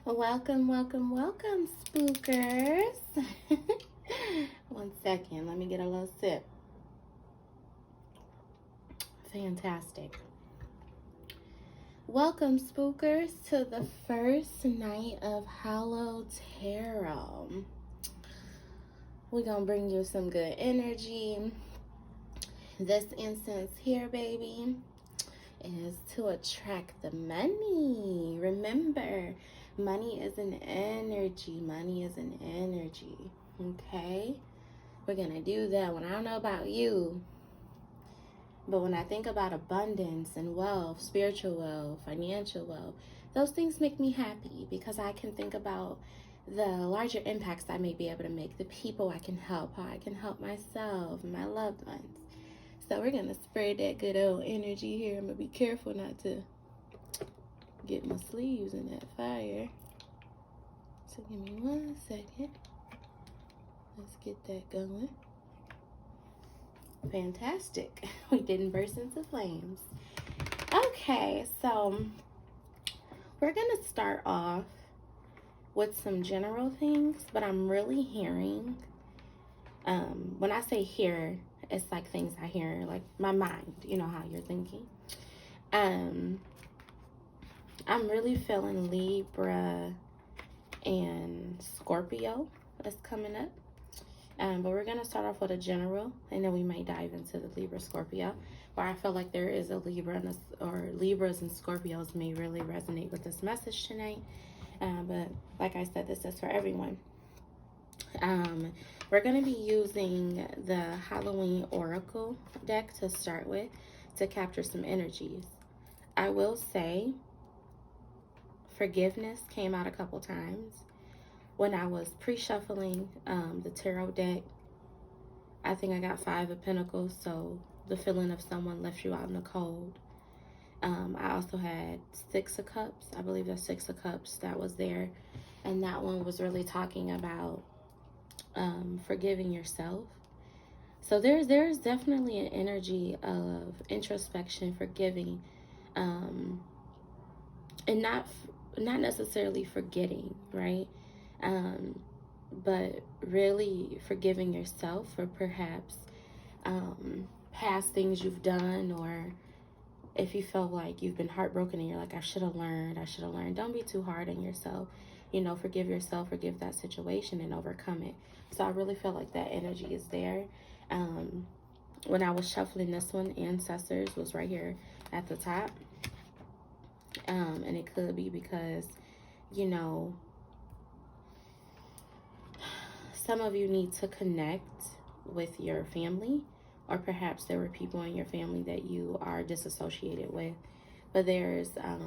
Welcome, welcome, welcome, spookers. One second, let me get a little sip. Fantastic. Welcome, spookers, to the first night of Hallo-Tarot. We're going to bring you some good energy. This incense here, baby, is to attract the money. Remember, money is an energy. Money is an energy. Okay? We're going to do that one. I don't know about you, but when I think about abundance and wealth, spiritual wealth, financial wealth, those things make me happy because I can think about the larger impacts I may be able to make, the people I can help, how I can help myself and my loved ones. So we're going to spread that good old energy here. I'm going to be careful not to get my sleeves in that fire. So give me 1 second. Let's get that going. Fantastic. We didn't burst into flames. Okay, so we're going to start off with some general things, but I'm really hearing, when I say hear, it's like things I hear, like my mind, you know how you're thinking. I'm really feeling Libra and Scorpio that's coming up. But we're going to start off with a general, and then we might dive into the Libra Scorpio, where I feel like there is a Libra or Libras and Scorpios may really resonate with this message tonight. But like I said, this is for everyone. We're going to be using the Halloween Oracle deck to start with to capture some energies. I will say forgiveness came out a couple times. When I was pre-shuffling the tarot deck, I think I got 5 of Pentacles, so the feeling of someone left you out in the cold. I also had 6 of Cups. I believe that's 6 of Cups that was there. And that one was really talking about forgiving yourself. So there's definitely an energy of introspection, forgiving, and not necessarily forgetting, right? But really forgiving yourself for perhaps past things you've done, or if you feel like you've been heartbroken and you're like, I should have learned. Don't be too hard on yourself. You know, forgive yourself, forgive that situation and overcome it. So I really feel like that energy is there. When I was shuffling this one, Ancestors was right here at the top. And it could be because, you know, some of you need to connect with your family, or perhaps there were people in your family that you are disassociated with. But there's a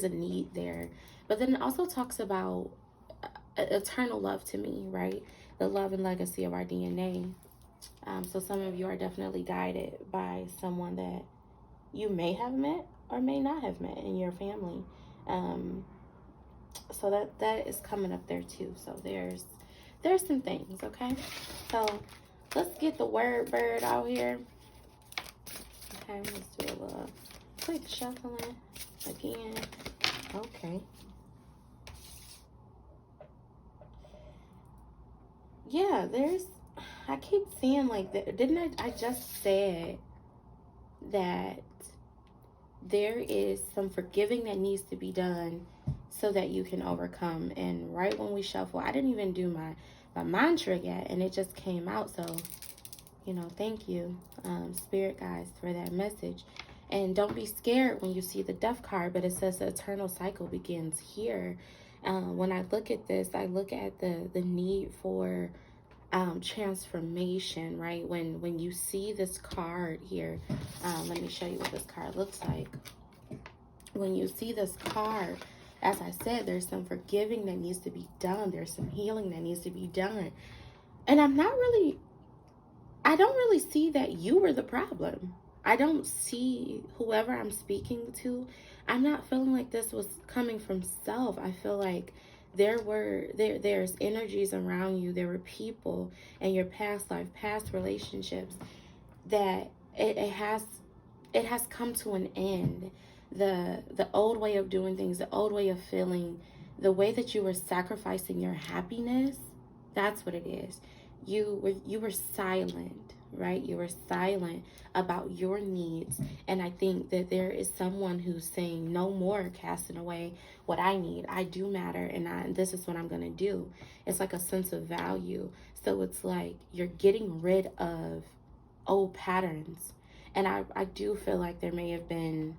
need there. But then it also talks about eternal love to me, right? The love and legacy of our DNA. So some of you are definitely guided by someone that you may have met or may not have met in your family. So that is coming up there too. So there's some things, okay? So let's get the word bird out here. Okay, let's do a little quick shuffling again. Okay. Yeah, I keep seeing like that. Didn't I just said that there is some forgiving that needs to be done so that you can overcome. And right when we shuffle, I didn't even do my mantra yet, and it just came out. So, you know, thank you, spirit guides, for that message. And don't be scared when you see the death card, but it says the eternal cycle begins here. When I look at this, I look at the need for transformation, right? When you see this card here, let me show you what this card looks like. When you see this card, as I said, there's some forgiving that needs to be done. There's some healing that needs to be done. And I don't really see that you were the problem. I don't see whoever I'm speaking to. I'm not feeling like this was coming from self. I feel like there's energies around you. There were people in your past life, past relationships, that it has come to an end. The old way of doing things, the old way of feeling, the way that you were sacrificing your happiness, that's what it is. You were silent, right? You were silent about your needs. And I think that there is someone who's saying, no more casting away what I need. I do matter, and this is what I'm going to do. It's like a sense of value. So it's like you're getting rid of old patterns. And I do feel like there may have been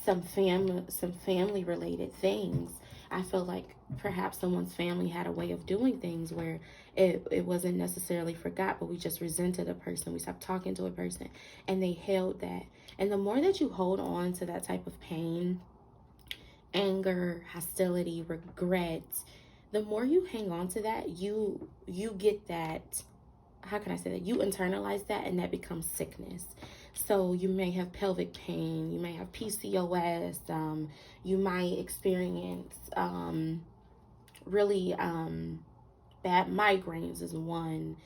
some family related things. I feel like perhaps someone's family had a way of doing things where it wasn't necessarily forgot, but we just resented a person. We stopped talking to a person, and they held that. And the more that you hold on to that type of pain, anger, hostility, regret, the more you hang on to that, you get that, how can I say that? You internalize that, and that becomes sickness. So you may have pelvic pain, you may have PCOS, you might experience really bad migraines is one.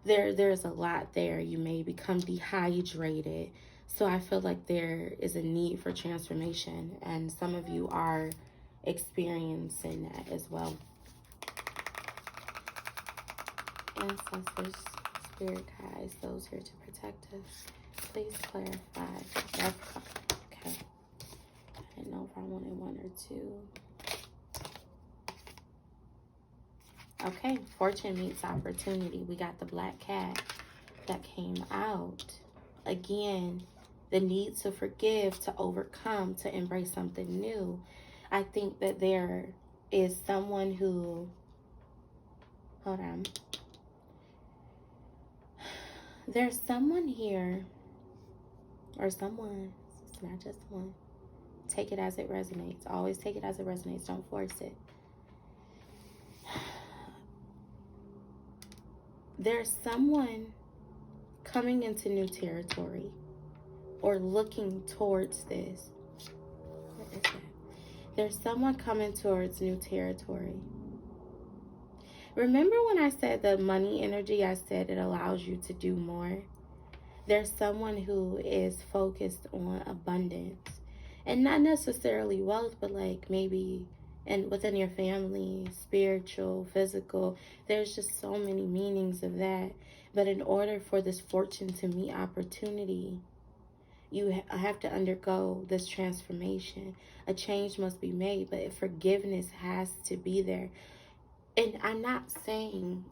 There's a lot there. You may become dehydrated. So I feel like there is a need for transformation, and some of you are experiencing that as well. Ancestors, spirit guides, those here to protect us, please clarify. Okay. I didn't know if I wanted one or two. Okay, fortune meets opportunity. We got the black cat that came out. Again, the need to forgive, to overcome, to embrace something new. I think that there is someone who, hold on. There's someone here, or someone, it's not just one. Take it as it resonates. Always take it as it resonates. Don't force it. There's someone coming into new territory or looking towards this. What is that? There's someone coming towards new territory. Remember when I said the money energy, I said it allows you to do more? There's someone who is focused on abundance. And not necessarily wealth, but like maybe and within your family, spiritual, physical. There's just so many meanings of that. But in order for this fortune to meet opportunity, you have to undergo this transformation. A change must be made, but forgiveness has to be there. And I'm not saying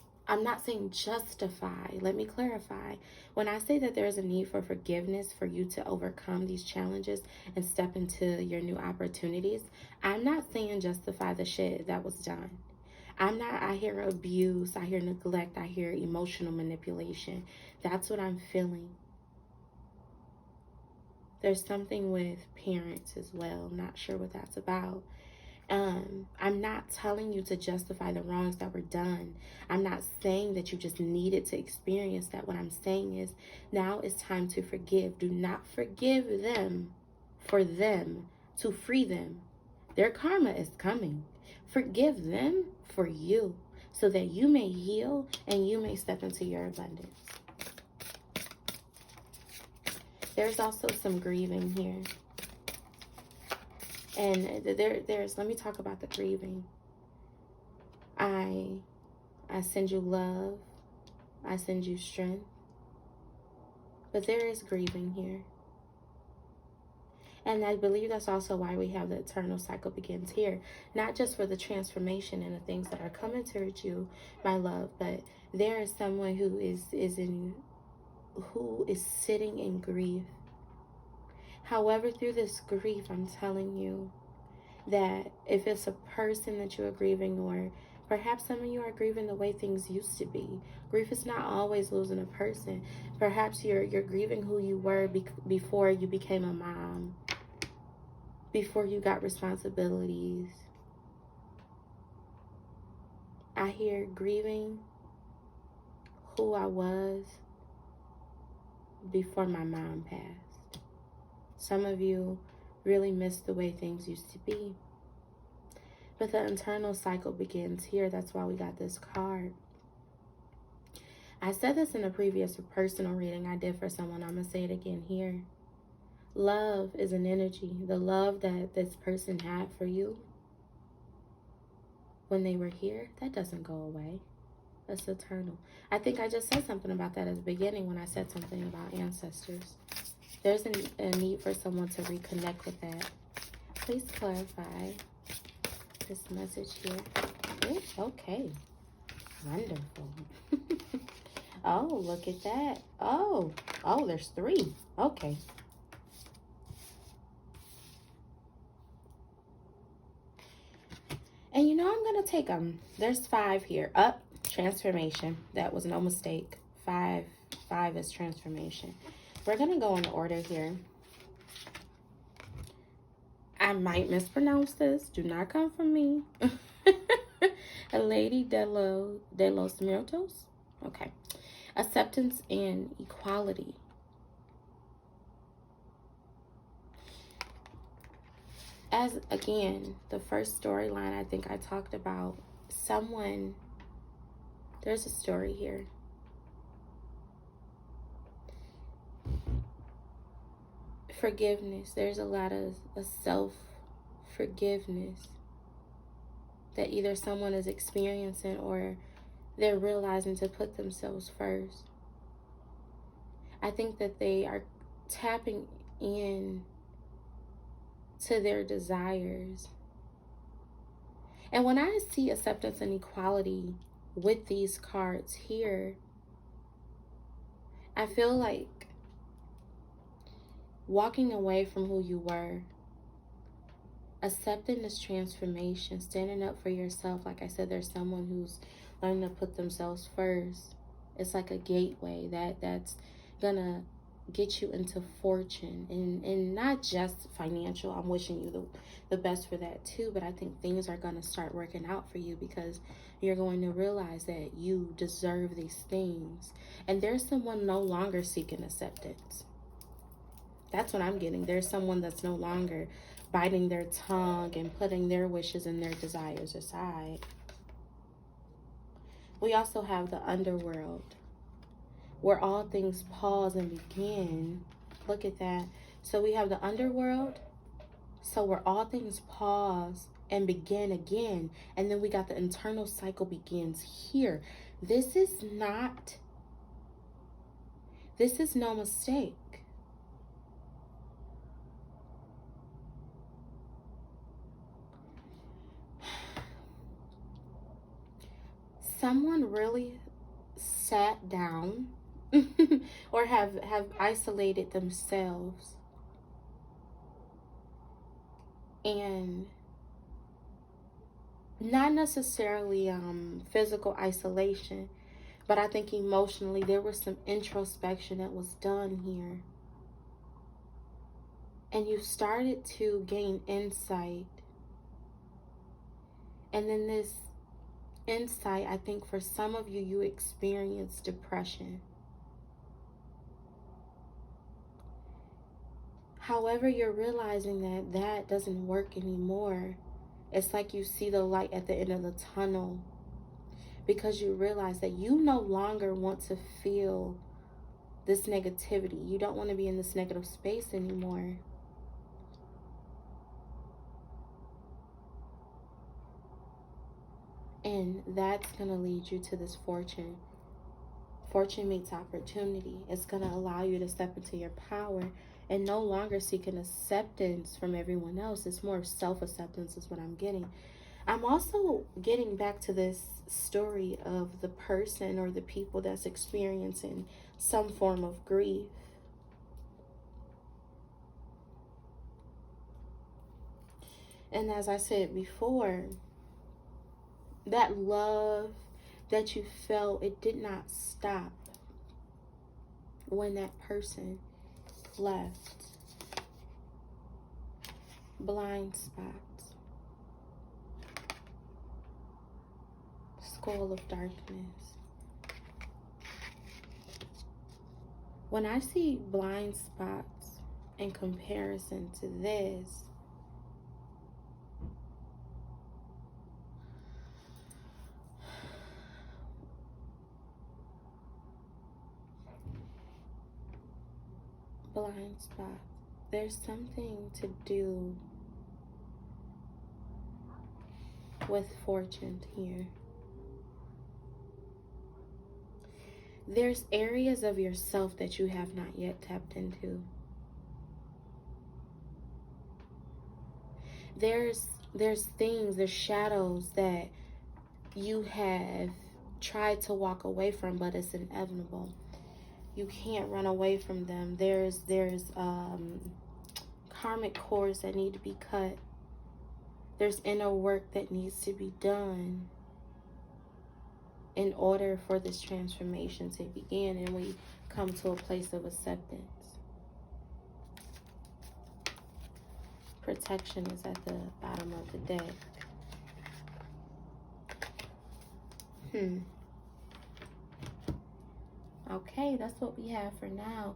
justify. Let me clarify. When I say that there's a need for forgiveness for you to overcome these challenges and step into your new opportunities, I'm not saying justify the shit that was done. I hear abuse, I hear neglect, I hear emotional manipulation. That's what I'm feeling. There's something with parents as well. I'm not sure what that's about. I'm not telling you to justify the wrongs that were done. I'm not saying that you just needed to experience that. What I'm saying is now it's time to forgive. Do not forgive them for them to free them. Their karma is coming. Forgive them for you so that you may heal and you may step into your abundance. There's also some grieving here. And there's, let me talk about the grieving. I send you love. I send you strength. But there is grieving here. And I believe that's also why we have the eternal cycle begins here. Not just for the transformation and the things that are coming towards you, my love, but there is someone who is sitting in grief. However, through this grief, I'm telling you that if it's a person that you are grieving, or perhaps some of you are grieving the way things used to be. Grief is not always losing a person. Perhaps you're grieving who you were before you became a mom, before you got responsibilities. I hear grieving who I was before my mom passed. Some of you really miss the way things used to be. But the internal cycle begins here. That's why we got this card. I said this in a previous personal reading I did for someone. I'm going to say it again here. Love is an energy. The love that this person had for you when they were here, that doesn't go away. It's eternal. I think I just said something about that at the beginning when I said something about ancestors. There's a need for someone to reconnect with that. Please clarify this message here. Ooh, okay. Wonderful. Oh, look at that. Oh, there's 3. Okay. And you know, I'm going to take them. There's 5 here. Up, transformation. That was no mistake. 5 is transformation. We're going to go in order here. I might mispronounce this. Do not come from me. A Lady de los Muertos. Okay. Acceptance and equality. As, again, the first storyline I think I talked about, someone, there's a story here. Forgiveness. There's a lot of self-forgiveness that either someone is experiencing or they're realizing to put themselves first. I think that they are tapping in to their desires. And when I see acceptance and equality with these cards here, I feel like walking away from who you were, accepting this transformation, standing up for yourself. Like I said, there's someone who's learning to put themselves first. It's like a gateway that's gonna get you into fortune, and not just financial. I'm wishing you the best for that too, but I think things are gonna start working out for you because you're going to realize that you deserve these things. And there's someone no longer seeking acceptance. That's what I'm getting. There's someone that's no longer biting their tongue and putting their wishes and their desires aside. We also have the underworld, where all things pause and begin. Look at that. So we have the underworld, so where all things pause and begin again. And then we got the internal cycle begins here. This is no mistake. Someone really sat down or have isolated themselves and not necessarily physical isolation, but I think emotionally there was some introspection that was done here, and you started to gain insight. And then this insight, I think for some of you, you experience depression. However, you're realizing that doesn't work anymore. It's like you see the light at the end of the tunnel, because you realize that you no longer want to feel this negativity. You don't want to be in this negative space anymore. And that's going to lead you to this fortune. Fortune meets opportunity. It's going to allow you to step into your power and no longer seek an acceptance from everyone else. It's more of self-acceptance is what I'm getting. I'm also getting back to this story of the person or the people that's experiencing some form of grief. And as I said before, that love that you felt, it did not stop when that person left. Blind spots. Skull of darkness. When I see blind spots in comparison to this, blind spots, there's something to do with fortune here. There's areas of yourself that you have not yet tapped into. There's things, there's shadows that you have tried to walk away from, but it's inevitable. You can't run away from them. There's karmic cords that need to be cut. There's inner work that needs to be done in order for this transformation to begin, and we come to a place of acceptance. Protection is at the bottom of the deck. Okay, that's what we have for now.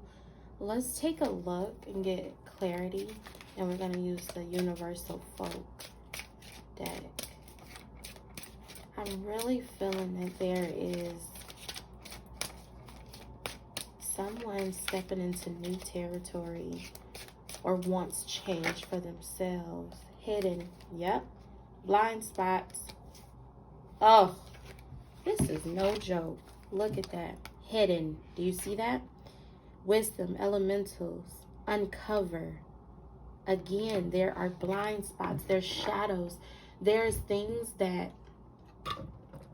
Let's take a look and get clarity, and we're going to use the Universal Folk deck. I'm really feeling that there is someone stepping into new territory or wants change for themselves. Hidden. Yep. Blind spots. Oh, this is no joke. Look at that. Hidden. Do you see that? Wisdom, elementals, uncover. Again, there are blind spots. There's shadows. There's things that,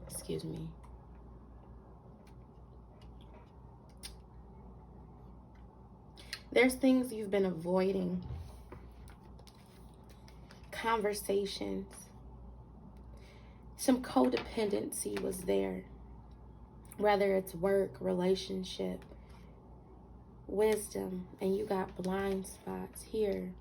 excuse me. There's things you've been avoiding. Conversations. Some codependency was there. Whether it's work, relationship, wisdom, and you got blind spots here.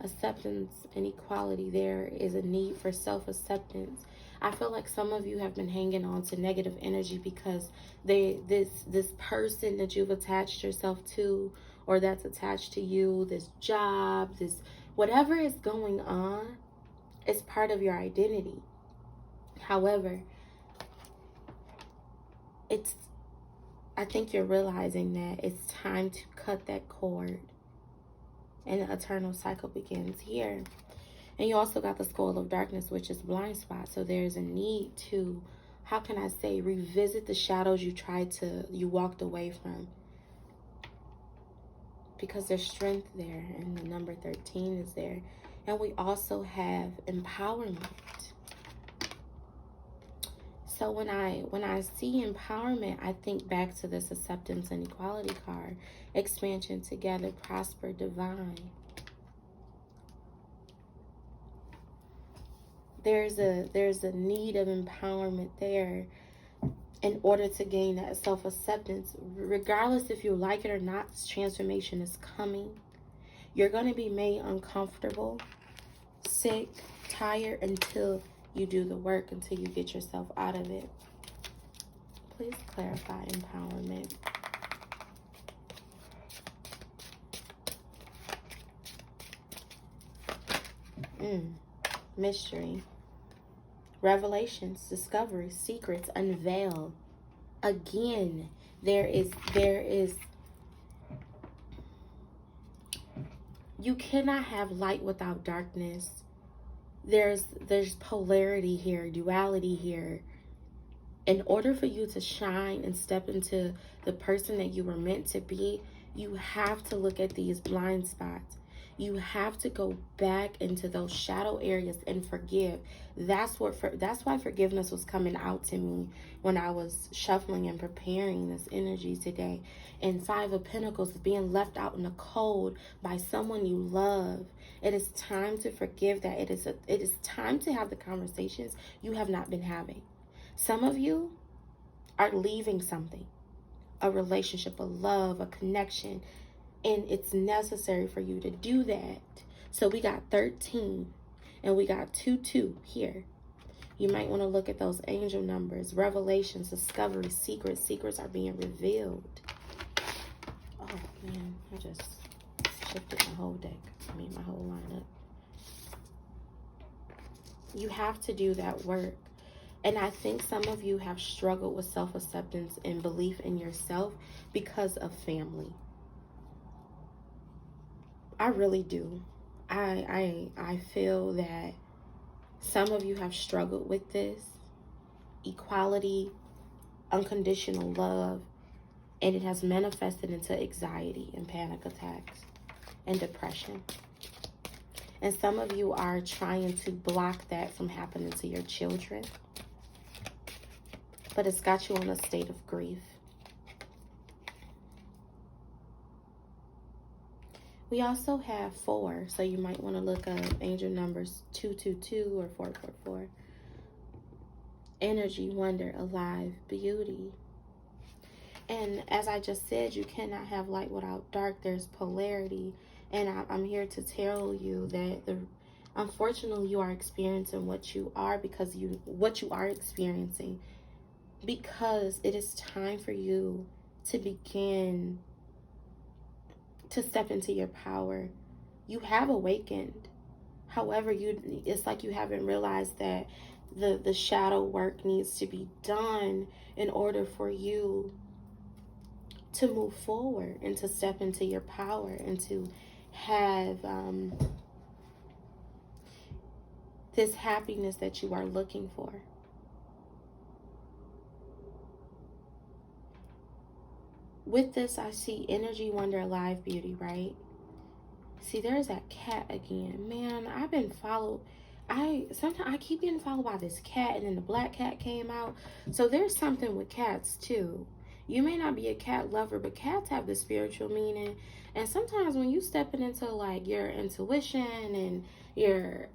Acceptance and equality. There is a need for self-acceptance. I feel like some of you have been hanging on to negative energy because this person that you've attached yourself to, or that's attached to you, this job, this whatever is going on, is part of your identity. However, I think you're realizing that it's time to cut that cord, and the eternal cycle begins here. And you also got the Skull of Darkness, which is blind spot. So there's a need to, how can I say, revisit the shadows you walked away from. Because there's strength there, and the number 13 is there. And we also have empowerment. So when I see empowerment, I think back to this acceptance and equality card. Expansion, together, prosper, divine. There's a need of empowerment there in order to gain that self-acceptance. Regardless if you like it or not, this transformation is coming. You're going to be made uncomfortable, sick, tired until you do the work, until you get yourself out of it. Please clarify empowerment. Mystery. Revelations, discovery, secrets, unveil. Again, there is you cannot have light without darkness. There's polarity here, duality here. In order for you to shine and step into the person that you were meant to be, you have to look at these blind spots. You have to go back into those shadow areas and forgive. That's why forgiveness was coming out to me when I was shuffling and preparing this energy today. And Five of Pentacles, being left out in the cold by someone you love. It is time to forgive that. It is time to have the conversations you have not been having. Some of you are leaving something, a relationship, a love, a connection, and it's necessary for you to do that. So we got 13 and we got 2 here. You might want to look at those angel numbers, revelations, discovery, secrets. Secrets are being revealed. Oh man, I just shifted my whole deck. I mean, my whole lineup. You have to do that work. And I think some of you have struggled with self-acceptance and belief in yourself because of family. I really do. I feel that Some of you have struggled with this. Equality, unconditional love, and it has manifested into anxiety and panic attacks and depression. And some of you are trying to block that from happening to your children. But it's got you in a state of grief. We also have 4, so you might want to look up angel numbers 222 or 444. Energy, wonder, alive, beauty. And as I just said, you cannot have light without dark. There's polarity. And I'm here to tell you that unfortunately you are experiencing what you are experiencing because it is time for you to begin to step into your power. You have awakened. However, it's like you haven't realized that the shadow work needs to be done in order for you to move forward and to step into your power and to have this happiness that you are looking for. With this, I see energy, wonder, alive, beauty, right? See, there's that cat again. Man, I've been followed. Sometimes I keep getting followed by this cat, and then the black cat came out. So there's something with cats too. You may not be a cat lover, but cats have the spiritual meaning. And sometimes when you stepping into like your intuition and your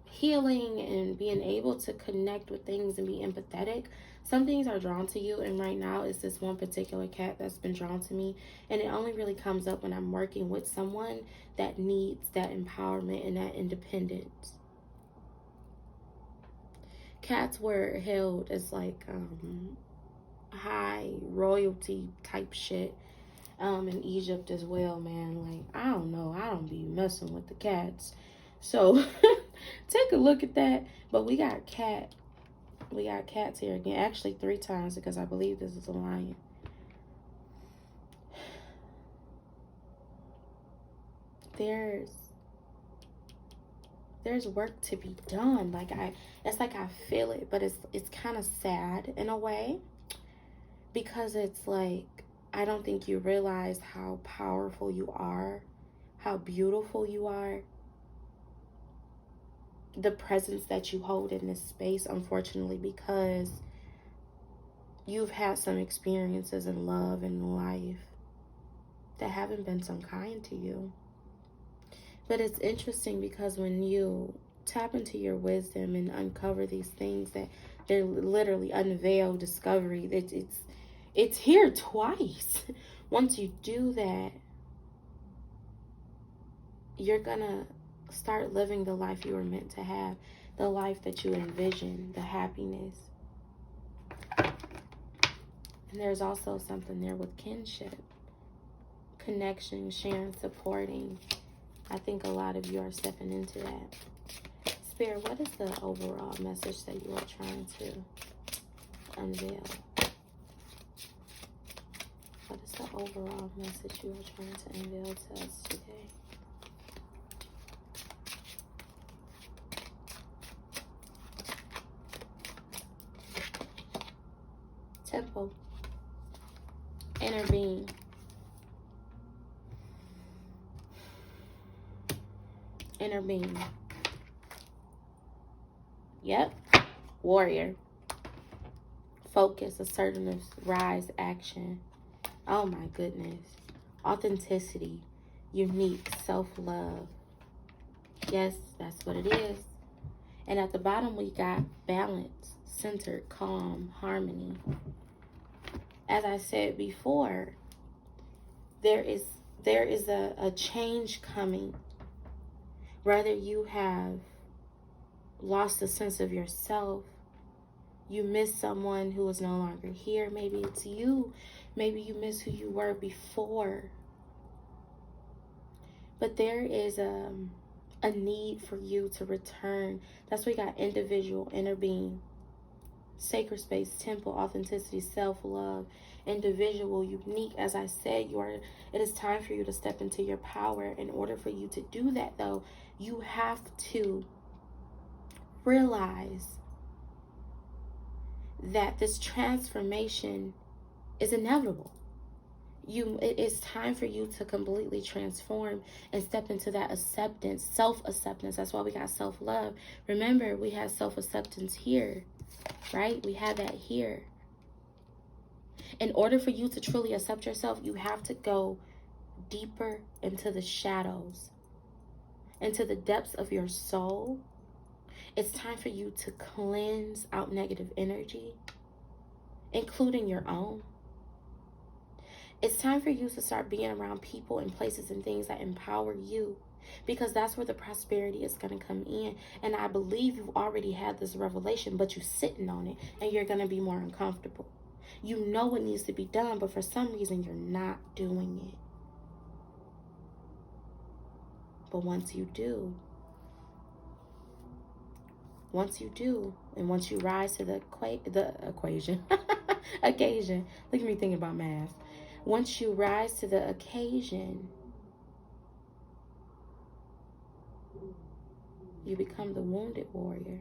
healing and being able to connect with things and be empathetic, some things are drawn to you. And right now it's this one particular cat that's been drawn to me. And it only really comes up when I'm working with someone that needs that empowerment and that independence. Cats were held as like high royalty type shit in Egypt as well, man. Like, I don't know, I don't be messing with the cats, so take a look at that. But we got cats here again, actually 3 times, because I believe this is a lion. There's work to be done. Like it's like I feel it, but it's kind of sad in a way, because it's like I don't think you realize how powerful you are, how beautiful you are, the presence that you hold in this space, unfortunately, because you've had some experiences in love and life that haven't been so kind to you. But it's interesting because when you tap into your wisdom and uncover these things, that they're literally unveiled discovery, it's here twice. Once you do that, you're gonna start living the life you were meant to have, the life that you envision, the happiness. And there's also something there with kinship, connection, sharing, supporting. I think a lot of you are stepping into that. Spirit, what is the overall message that you are trying to unveil? What is the overall message you are trying to unveil to us today? Temple. Inner being. Inner being. Yep. Warrior. Focus, assertiveness, rise, action. Oh my goodness. Authenticity. Unique. Self-love. Yes, that's what it is. And at the bottom we got balance, centered, calm, harmony. As I said before, there is a change coming. Whether you have lost a sense of yourself, you miss someone who is no longer here, maybe it's you, maybe you miss who you were before. But there is a need for you to return. That's why we got individual, inner being, sacred space, temple, authenticity, self-love, individual, unique. As I said, it is time for you to step into your power. In order for you to do that, though, you have to realize that this transformation is inevitable. It is time for you to completely transform and step into that acceptance, self-acceptance. That's why we got self-love. Remember, we have self-acceptance here, right? We have that here. In order for you to truly accept yourself, you have to go deeper into the shadows, into the depths of your soul. It's time for you to cleanse out negative energy, including your own. It's time for you to start being around people and places and things that empower you, because that's where the prosperity is going to come in. And I believe you've already had this revelation, but you're sitting on it and you're going to be more uncomfortable. You know what needs to be done, but for some reason you're not doing it. But once you do, and once you rise to the equation, occasion, look at me thinking about math. Once you rise to the occasion, you become the wounded warrior.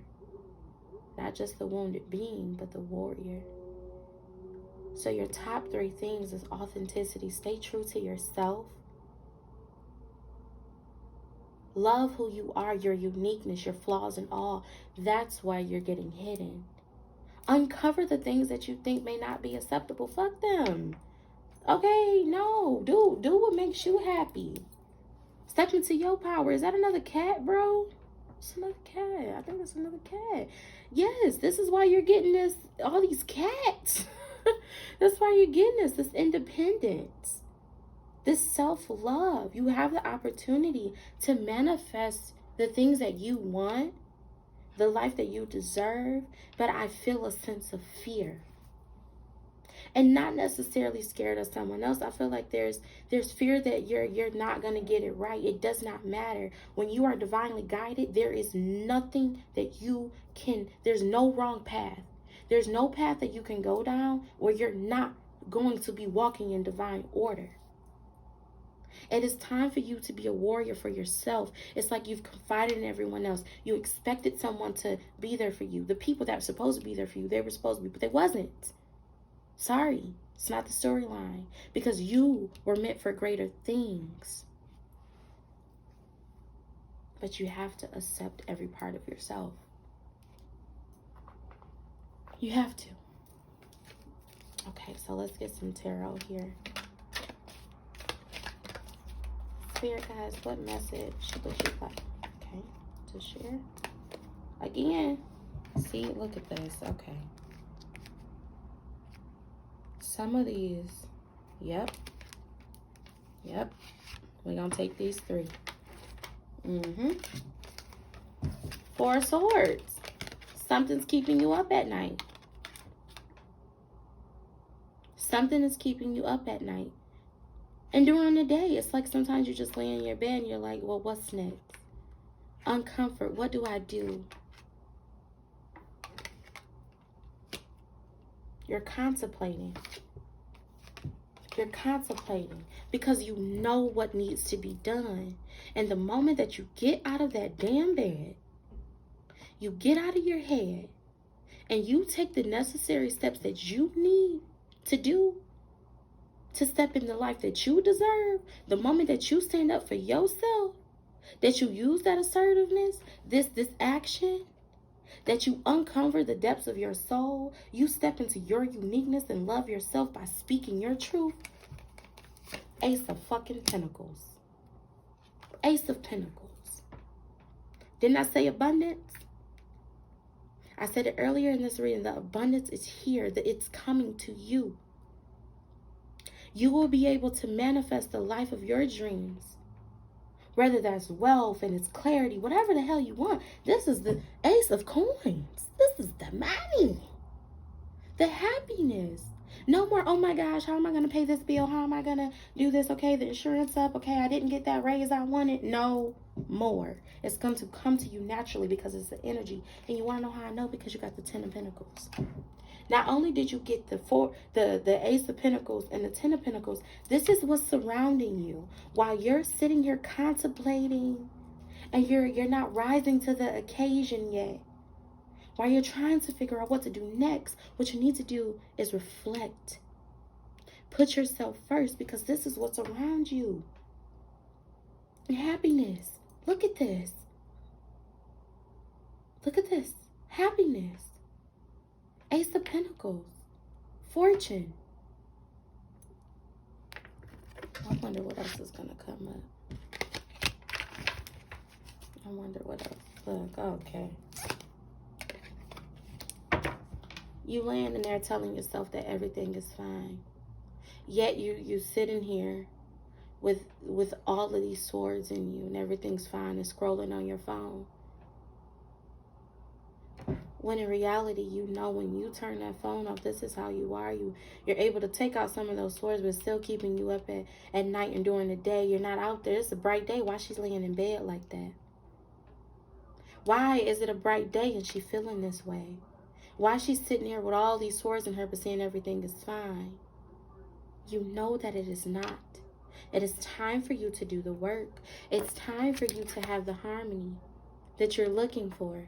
Not just the wounded being, but the warrior. So your top 3 things is authenticity. Stay true to yourself. Love who you are, your uniqueness, your flaws and all. That's why you're getting hidden. Uncover the things that you think may not be acceptable. Fuck them. Okay, no. Do what makes you happy. Step into your power. Is that another cat, bro? It's another cat. I think it's another cat. Yes, this is why you're getting all these cats. That's why you're getting this independence. This self-love. You have the opportunity to manifest the things that you want, the life that you deserve, but I feel a sense of fear. And not necessarily scared of someone else. I feel like there's fear that you're not going to get it right. It does not matter. When you are divinely guided, there is nothing that there's no wrong path. There's no path that you can go down where you're not going to be walking in divine order. It is time for you to be a warrior for yourself. It's like you've confided in everyone else. You expected someone to be there for you. The people that were supposed to be there for you, they were supposed to be, but they wasn't. Sorry, it's not the storyline, because you were meant for greater things. But you have to accept every part of yourself. You have to. Okay, so let's get some tarot here. Spirit guys, what message would you like, okay, to share? Again, see, look at this, okay. Some of these, yep. We're going to take these 3. 4 of Swords. Something's keeping you up at night. Something is keeping you up at night. And during the day, it's like sometimes you just lay in your bed and you're like, well, what's next? Uncomfort. What do I do? You're contemplating. You're contemplating because you know what needs to be done. And the moment that you get out of that damn bed, you get out of your head, and you take the necessary steps that you need to do to step in the life that you deserve, the moment that you stand up for yourself, that you use that assertiveness, this action, that you uncover the depths of your soul, you step into your uniqueness and love yourself by speaking your truth. Ace of fucking Pentacles. Ace of Pentacles. Didn't I say abundance? I said it earlier in this reading. The abundance is here. That it's coming to you. You will be able to manifest the life of your dreams. Whether that's wealth and it's clarity, whatever the hell you want. This is the Ace of Coins. This is the money. The happiness. No more, oh my gosh, how am I going to pay this bill? How am I going to do this? Okay, the insurance up. Okay, I didn't get that raise I wanted. No more. It's going to come to you naturally because it's the energy. And you want to know how I know? Because you got the 10 of Pentacles. Not only did you get the Ace of Pentacles and the 10 of Pentacles, this is what's surrounding you. While you're sitting here contemplating and you're not rising to the occasion yet, While you're trying to figure out what to do next, what you need to do is reflect. Put yourself first, because this is what's around you. And happiness. Look at this. Look at this. Happiness. Ace of Pentacles. Fortune. I wonder what else is going to come up. I wonder what else. Look, okay. You laying in there telling yourself that everything is fine. Yet you sitting here with all of these swords in you and everything's fine and scrolling on your phone. When in reality, you know, when you turn that phone off, this is how you are. You're able to take out some of those swords, but still keeping you up at night and during the day. You're not out there. It's a bright day. Why she's laying in bed like that? Why is it a bright day and she feeling this way? Why she's sitting here with all these swords in her but saying everything is fine? You know that it is not. It is time for you to do the work. It's time for you to have the harmony that you're looking for.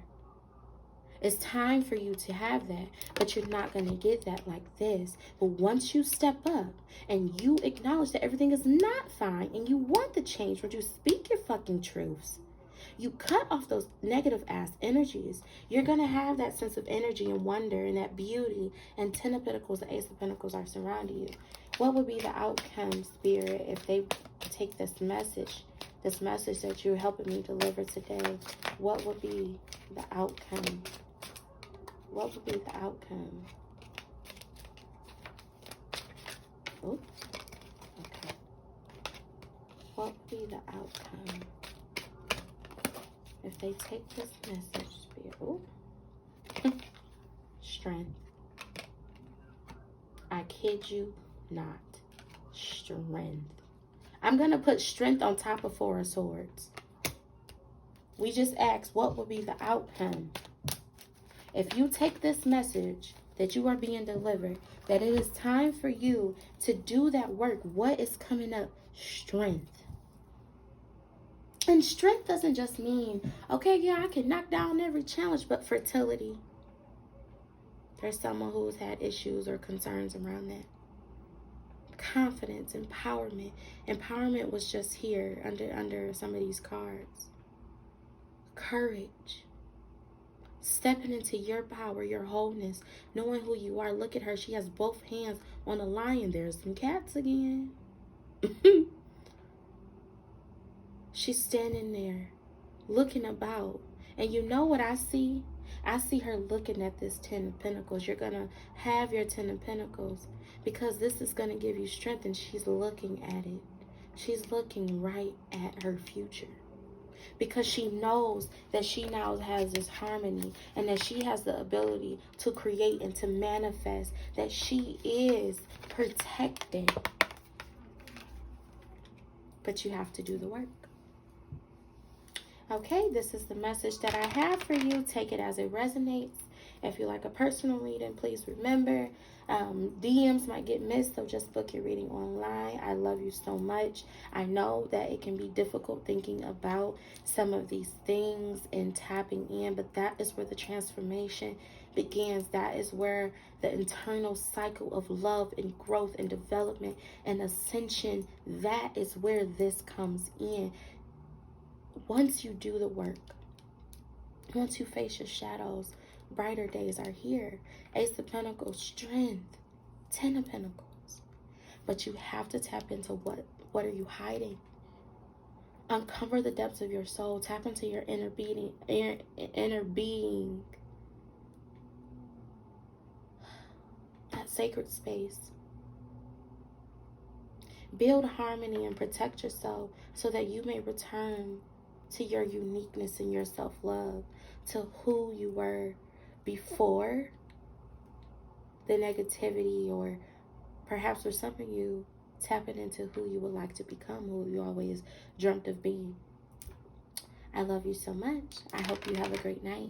It's time for you to have that, but you're not going to get that like this. But once you step up and you acknowledge that everything is not fine and you want the change, when you speak your fucking truths, you cut off those negative ass energies, you're going to have that sense of energy and wonder and that beauty, and 10 of Pentacles and Ace of Pentacles are surrounding you. What would be the outcome, Spirit, if they take this message that you're helping me deliver today? What would be the outcome? What would be the outcome? Oh, okay. What would be the outcome if they take this message, Spirit? Oh, strength. I kid you not. Strength. I'm going to put strength on top of 4 of Swords. We just asked what would be the outcome. If you take this message that you are being delivered, that it is time for you to do that work, what is coming up? Strength. And strength doesn't just mean, okay, yeah, I can knock down every challenge, but fertility. There's someone who's had issues or concerns around that. Confidence, empowerment. Empowerment was just here under some of these cards. Courage. Stepping into your power, your wholeness, knowing who you are. Look at her. She has both hands on a lion. There's some cats again. She's standing there, looking about. And you know what I see? I see her looking at this 10 of Pentacles. You're going to have your 10 of Pentacles because this is going to give you strength, and she's looking at it. She's looking right at her future. Because she knows that she now has this harmony and that she has the ability to create and to manifest, that she is protected. But you have to do the work. Okay, this is the message that I have for you. Take it as it resonates. If you like a personal reading, please remember, DMs might get missed, so just book your reading online. I love you so much. I know that it can be difficult thinking about some of these things and tapping in, but that is where the transformation begins. That is where the internal cycle of love and growth and development and ascension, that is where this comes in. Once you do the work, once you face your shadows, brighter days are here. Ace of Pentacles, strength. 10 of Pentacles. But you have to tap into what are you hiding? Uncover the depths of your soul. Tap into your inner being. That sacred space. Build harmony and protect yourself so that you may return to your uniqueness and your self-love, to who you were before the negativity, or perhaps for some of you, tapping into who you would like to become, who you always dreamt of being. I love you so much. I hope you have a great night.